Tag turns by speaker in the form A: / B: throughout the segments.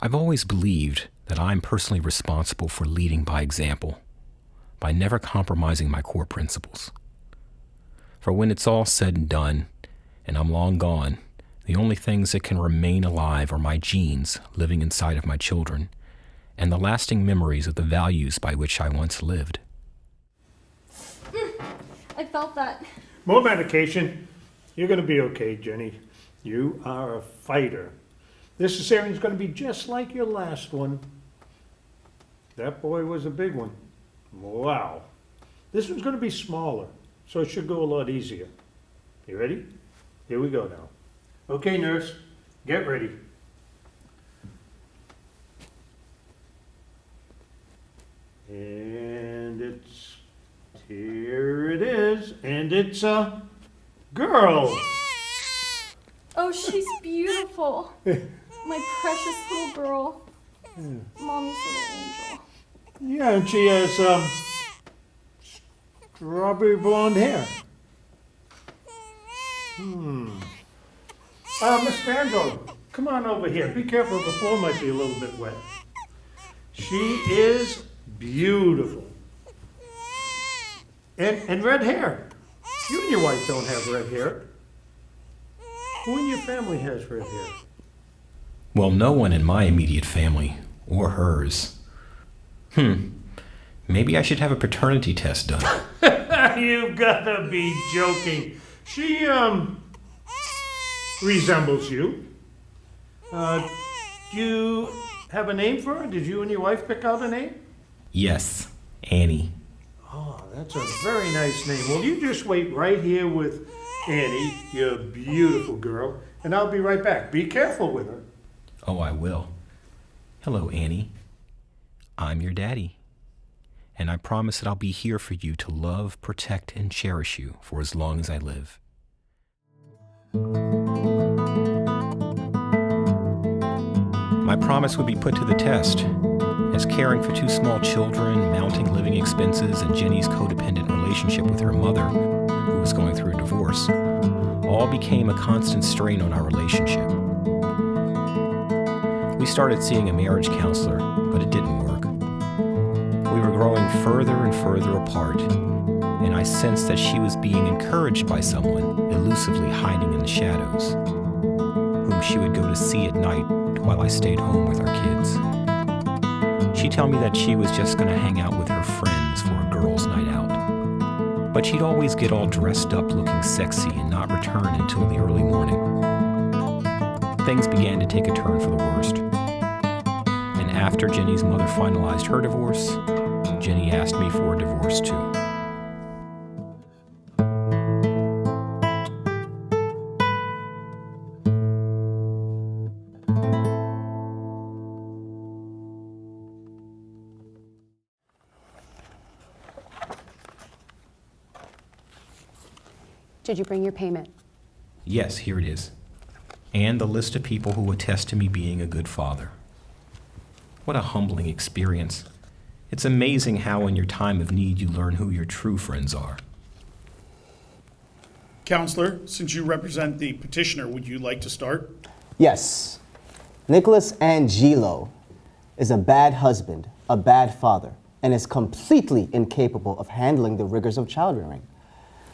A: I've always believed that I'm personally responsible for leading by example, by never compromising my core principles. For when it's all said and done, and I'm long gone, the only things that can remain alive are my genes living inside of my children, and the lasting memories of the values by which I once lived.
B: I felt that.
C: More medication. You're going to be okay, Jenny. You are a fighter. This cesarean's going to be just like your last one. That boy was a big one. Wow. This one's going to be smaller, so it should go a lot easier. You ready? Here we go now. Okay, nurse, get ready. And here it is, and it's a girl.
B: Oh, she's beautiful. My precious little girl. Mommy's little angel.
C: Yeah, and she has strawberry blonde hair. Miss Angelo, come on over here. Be careful, the floor might be a little bit wet. She is beautiful. And red hair. You and your wife don't have red hair. Who in your family has red hair?
A: Well, no one in my immediate family, or hers. Maybe I should have a paternity test done.
C: You've got to be joking. She, resembles you. Do you have a name for her? Did you and your wife pick out a name?
A: Yes, Annie.
C: Oh, that's a very nice name. Well, you just wait right here with Annie, your beautiful girl, and I'll be right back. Be careful with her.
A: Oh, I will. Hello, Annie. I'm your daddy. And I promise that I'll be here for you to love, protect, and cherish you for as long as I live. My promise would be put to the test, as caring for two small children, mounting living expenses, and Jenny's codependent relationship with her mother, who was going through a divorce, all became a constant strain on our relationship. We started seeing a marriage counselor, but it didn't work. We were growing further and further apart, and I sensed that she was being encouraged by someone elusively hiding in the shadows, whom she would go to see at night while I stayed home with our kids. She'd tell me that she was just going to hang out with her friends for a girls' night out. But she'd always get all dressed up looking sexy and not return until the early morning. Things began to take a turn for the worst. And after Jenny's mother finalized her divorce, Jenny asked me for a divorce too.
D: Did you bring your payment?
A: Yes, here it is. And the list of people who attest to me being a good father. What a humbling experience. It's amazing how in your time of need you learn who your true friends are.
E: Counselor, since you represent the petitioner, would you like to start?
F: Yes. Nicholas Angelo is a bad husband, a bad father, and is completely incapable of handling the rigors of child rearing.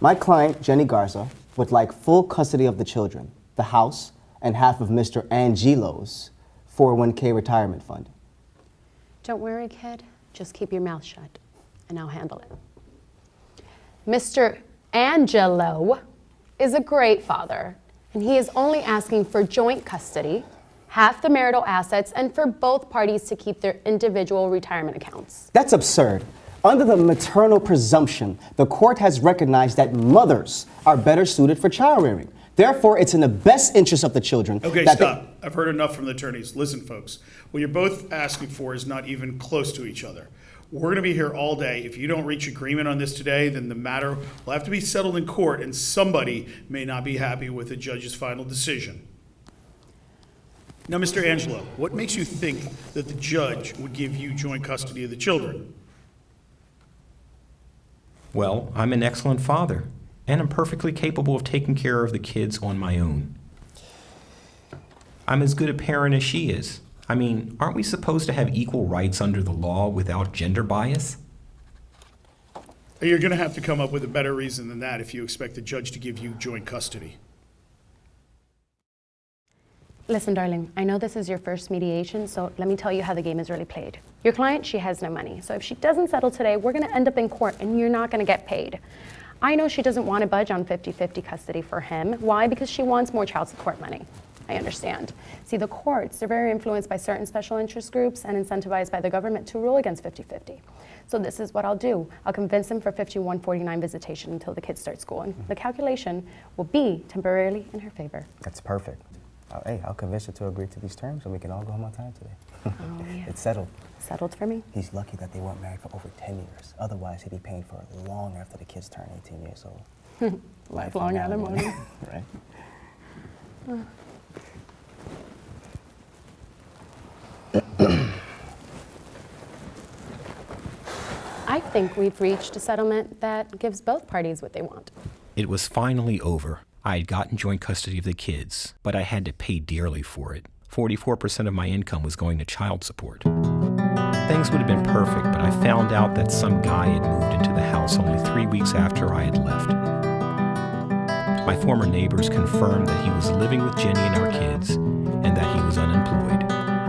F: My client, Jenny Garza, would like full custody of the children, the house, and half of Mr. Angelo's 401k retirement fund.
D: Don't worry, kid. Just keep your mouth shut, and I'll handle it. Mr. Angelo is a great father, and he is only asking for joint custody, half the marital assets, and for both parties to keep their individual retirement accounts.
F: That's absurd. Under the maternal presumption, the court has recognized that mothers are better suited for child rearing. Therefore, it's in the best interest of the children.
E: Okay, stop. I've heard enough from the attorneys. Listen, folks, what you're both asking for is not even close to each other. We're going to be here all day. If you don't reach agreement on this today, then the matter will have to be settled in court, and somebody may not be happy with the judge's final decision. Now, Mr. Angelo, what makes you think that the judge would give you joint custody of the children?
A: Well, I'm an excellent father, and I'm perfectly capable of taking care of the kids on my own. I'm as good a parent as she is. I mean, aren't we supposed to have equal rights under the law without gender bias?
E: You're going to have to come up with a better reason than that if you expect the judge to give you joint custody.
D: Listen, darling, I know this is your first mediation, so let me tell you how the game is really played. Your client, she has no money, so if she doesn't settle today, we're gonna end up in court and you're not gonna get paid. I know she doesn't want to budge on 50-50 custody for him. Why? Because she wants more child support money. I understand. See, the courts, they're very influenced by certain special interest groups and incentivized by the government to rule against 50-50. So this is what I'll do. I'll convince him for 5149 visitation until the kids start school, and the calculation will be temporarily in her favor.
F: That's perfect. Hey, I'll convince her to agree to these terms and we can all go home on time today.
D: Oh, yeah.
F: It's settled.
D: Settled for me?
F: He's lucky that they weren't married for over 10 years. Otherwise, he'd be paying for it long after the kids turn 18 years old.
D: Lifelong alimony.
F: Right?
D: I think we've reached a settlement that gives both parties what they want.
A: It was finally over. I had gotten joint custody of the kids, but I had to pay dearly for it. 44% of my income was going to child support. Things would have been perfect, but I found out that some guy had moved into the house only 3 weeks after I had left. My former neighbors confirmed that he was living with Jenny and our kids, and that he was unemployed.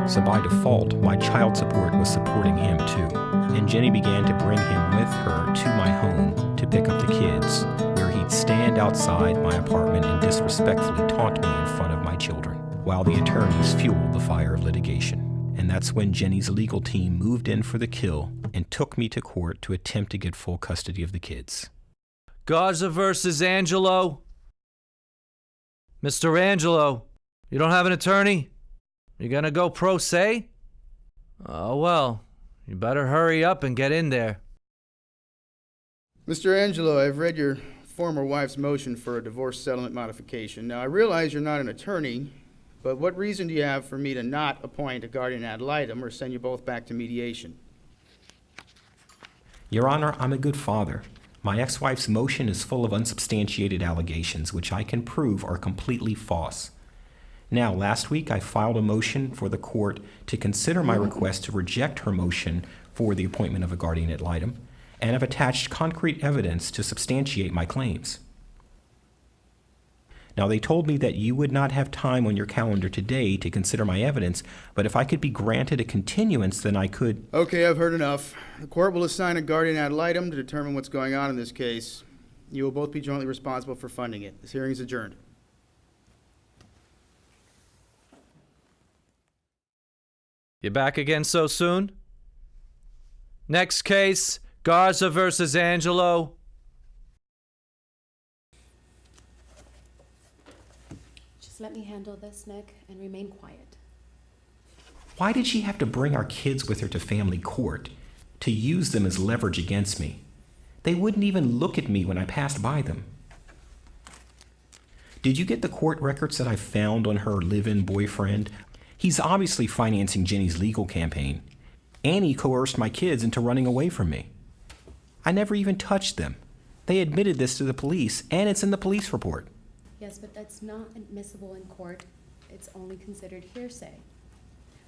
A: So by default, my child support was supporting him too. And Jenny began to bring him with her to my home to pick up the kids, where he'd stand outside my apartment and disrespectfully taunt me in front of my children, while the attorneys fueled the fire of litigation. And that's when Jenny's legal team moved in for the kill and took me to court to attempt to get full custody of the kids.
G: Garza versus Angelo. Mr. Angelo, you don't have an attorney? You gonna go pro se? Oh, well, you better hurry up and get in there.
H: Mr. Angelo, I've read your former wife's motion for a divorce settlement modification. Now, I realize you're not an attorney, but what reason do you have for me to not appoint a guardian ad litem or send you both back to mediation?
A: Your Honor, I'm a good father. My ex-wife's motion is full of unsubstantiated allegations, which I can prove are completely false. Now, last week I filed a motion for the court to consider my request to reject her motion for the appointment of a guardian ad litem, and have attached concrete evidence to substantiate my claims. Now, they told me that you would not have time on your calendar today to consider my evidence, but if I could be granted a continuance, then I could.
H: Okay, I've heard enough. The court will assign a guardian ad litem to determine what's going on in this case. You will both be jointly responsible for funding it. This hearing is adjourned.
G: You back again so soon? Next case, Garza versus Angelo.
D: Just let me handle this, Nick, and remain quiet.
A: Why did she have to bring our kids with her to family court to use them as leverage against me? They wouldn't even look at me when I passed by them. Did you get the court records that I found on her live-in boyfriend? He's obviously financing Jenny's legal campaign, and he coerced my kids into running away from me. I never even touched them. They admitted this to the police, and it's in the police report.
D: Yes, but that's not admissible in court. It's only considered hearsay.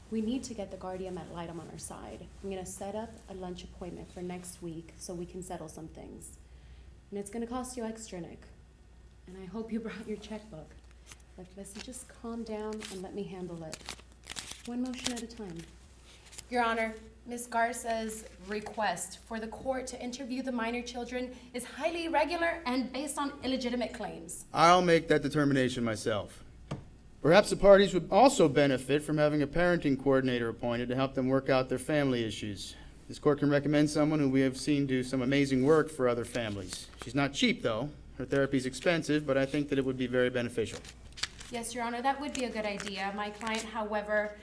D: We need to get the guardian ad litem on our side. I'm gonna set up a lunch appointment for next week so we can settle some things. And it's gonna cost you extra, Nick. And I hope you brought your checkbook. But listen, just calm down and let me handle it. One motion at a time.
I: Your Honor, Ms. Garza's request for the court to interview the minor children is highly irregular and based on illegitimate claims.
H: I'll make that determination myself. Perhaps the parties would also benefit from having a parenting coordinator appointed to help them work out their family issues. This court can recommend someone who we have seen do some amazing work for other families. She's not cheap, though. Her therapy's expensive, but I think that it would be very beneficial.
I: Yes, Your Honor, that would be a good idea. My client, however,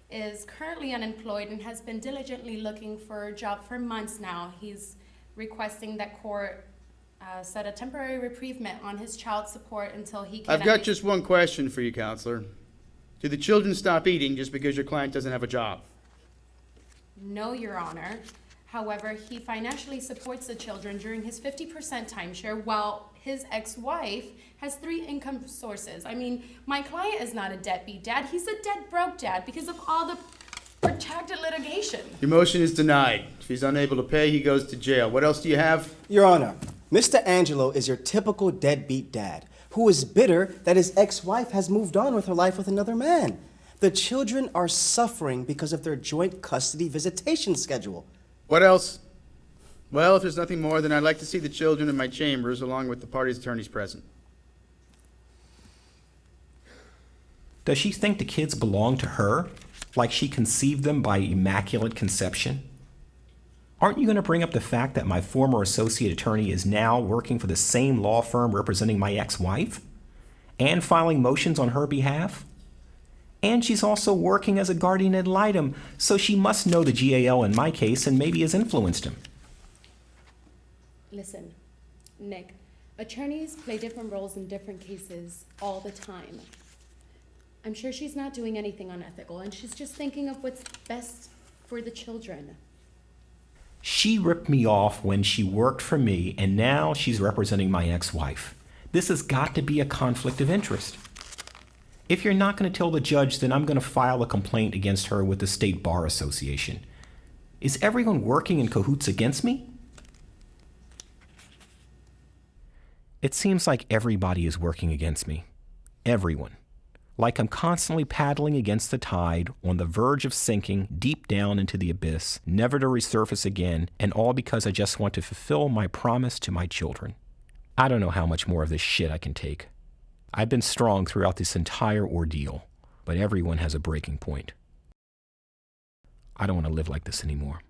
I: is currently unemployed and has been diligently looking for a job for months now. He's requesting that court set a temporary reprievement on his child support until he can...
H: I've got just one question for you, Counselor. Do the children stop eating just because your client doesn't have a job?
I: No, Your Honor. However, he financially supports the children during his 50% timeshare, while his ex-wife has 3 income sources. I mean, my client is not a deadbeat dad. He's a dead broke dad because of all the protracted litigation.
H: Your motion is denied. If he's unable to pay, he goes to jail. What else do you have?
F: Your Honor, Mr. Angelo is your typical deadbeat dad who is bitter that his ex-wife has moved on with her life with another man. The children are suffering because of their joint custody visitation schedule.
H: What else? Well, if there's nothing more, then I'd like to see the children in my chambers along with the party's attorneys present.
A: Does she think the kids belong to her, like she conceived them by immaculate conception? Aren't you going to bring up the fact that my former associate attorney is now working for the same law firm representing my ex-wife? And filing motions on her behalf? And she's also working as a guardian ad litem, so she must know the GAL in my case and maybe has influenced him.
I: Listen, Nick, attorneys play different roles in different cases all the time. I'm sure she's not doing anything unethical, and she's just thinking of what's best for the children.
A: She ripped me off when she worked for me, and now she's representing my ex-wife. This has got to be a conflict of interest. If you're not going to tell the judge, then I'm going to file a complaint against her with the State Bar Association. Is everyone working in cahoots against me? It seems like everybody is working against me. Everyone. Like I'm constantly paddling against the tide, on the verge of sinking deep down into the abyss, never to resurface again, and all because I just want to fulfill my promise to my children. I don't know how much more of this shit I can take. I've been strong throughout this entire ordeal, but everyone has a breaking point. I don't want to live like this anymore.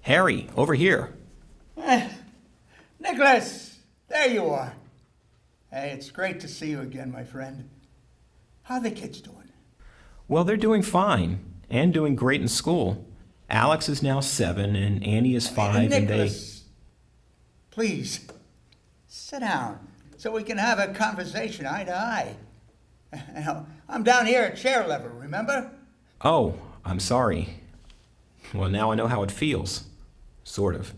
A: Harry, over here.
J: Nicholas, there you are. Hey, it's great to see you again, my friend. How are the kids doing?
A: Well, they're doing fine, and doing great in school. Alex is now 7, and Annie is 5, and they...
J: Nicholas, please, sit down so we can have a conversation eye to eye. Now, I'm down here at chair level, remember?
A: Oh, I'm sorry. Well, now I know how it feels. Sort of.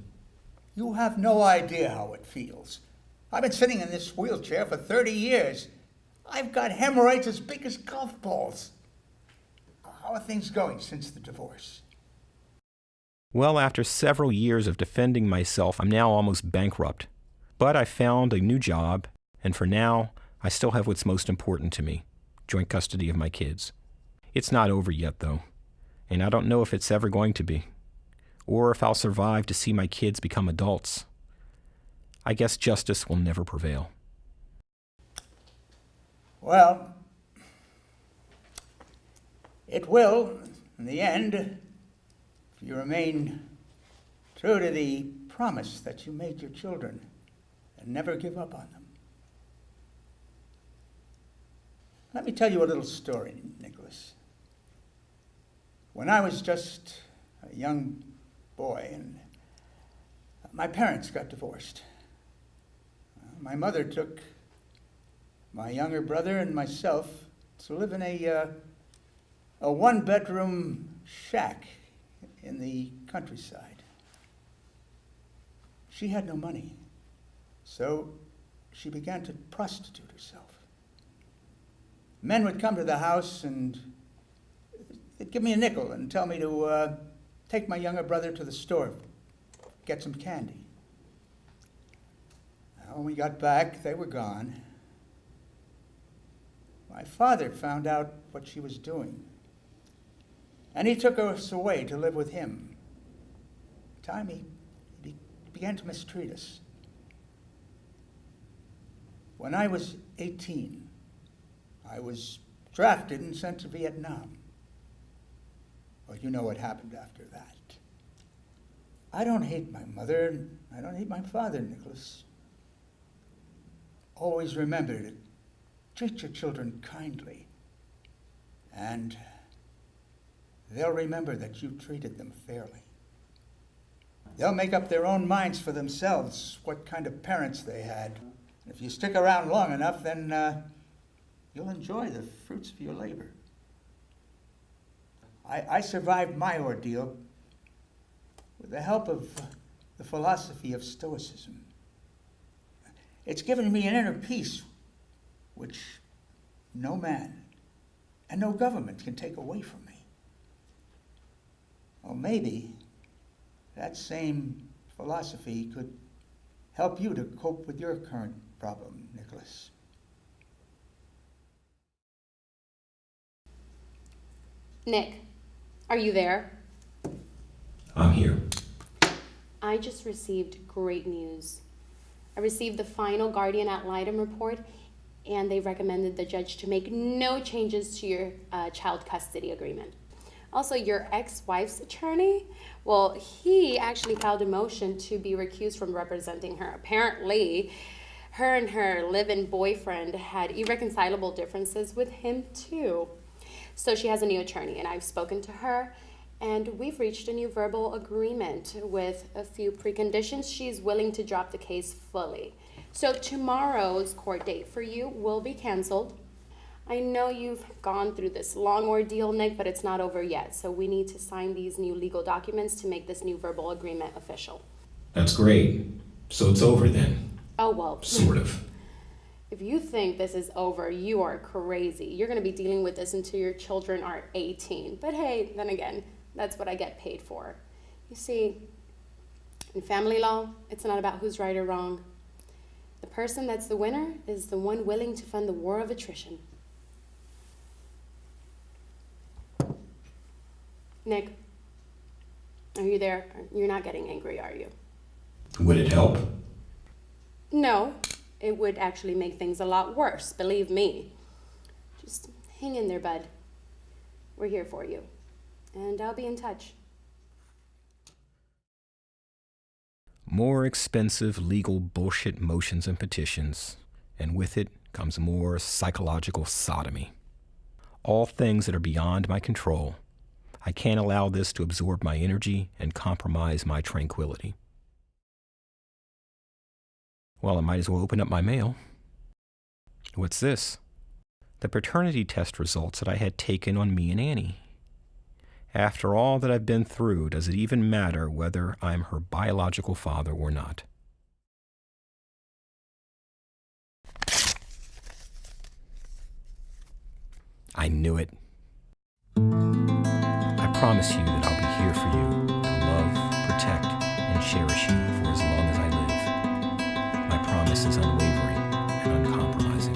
J: You have no idea how it feels. I've been sitting in this wheelchair for 30 years. I've got hemorrhoids as big as golf balls. How are things going since the divorce?
A: Well, after several years of defending myself, I'm now almost bankrupt. But I found a new job, and for now, I still have what's most important to me, joint custody of my kids. It's not over yet, though, and I don't know if it's ever going to be, or if I'll survive to see my kids become adults. I guess justice will never prevail.
J: Well, it will, in the end, if you remain true to the promise that you made your children and never give up on them. Let me tell you a little story, Nicholas. When I was just a young boy, and my parents got divorced. My mother took my younger brother and myself to live in a one-bedroom shack in the countryside. She had no money, so she began to prostitute herself. Men would come to the house and they'd give me a nickel and tell me to take my younger brother to the store, get some candy. When we got back, they were gone. My father found out what she was doing, and he took us away to live with him. In time, he began to mistreat us. When I was 18, I was drafted and sent to Vietnam. Well, you know what happened after that. I don't hate my mother, and I don't hate my father, Nicholas. Always remember to treat your children kindly, and they'll remember that you treated them fairly. They'll make up their own minds for themselves what kind of parents they had. And if you stick around long enough, then you'll enjoy the fruits of your labor. I survived my ordeal with the help of the philosophy of Stoicism. It's given me an inner peace, which no man and no government can take away from me. Well, maybe that same philosophy could help you to cope with your current problem, Nicholas.
D: Nick, are you there?
A: I'm here.
D: I just received great news. I received the final guardian ad litem report, and they recommended the judge to make no changes to your child custody agreement. Also, your ex-wife's attorney, well, he actually filed a motion to be recused from representing her. Apparently, her and her live-in boyfriend had irreconcilable differences with him too. So she has a new attorney, and I've spoken to her, and we've reached a new verbal agreement with a few preconditions. She's willing to drop the case fully. So tomorrow's court date for you will be canceled. I know you've gone through this long ordeal, Nick, but it's not over yet. So we need to sign these new legal documents to make this new verbal agreement official.
A: That's great. So it's over then.
D: Oh, well.
A: Sort of.
D: If you think this is over, you are crazy. You're going to be dealing with this until your children are 18. But hey, then again, that's what I get paid for. You see, in family law, it's not about who's right or wrong. The person that's the winner is the one willing to fund the war of attrition. Nick, are you there? You're not getting angry, are you?
A: Would it help?
D: No, it would actually make things a lot worse, believe me. Just hang in there, bud. We're here for you, and I'll be in touch.
A: More expensive legal bullshit motions and petitions, and with it comes more psychological sodomy. All things that are beyond my control. I can't allow this to absorb my energy and compromise my tranquility. Well, I might as well open up my mail. What's this? The paternity test results that I had taken on me and Annie. After all that I've been through, does it even matter whether I'm her biological father or not? I knew it. I promise you that I'll be here for you, to love, protect, and cherish you for as long as I live. My promise is unwavering and uncompromising.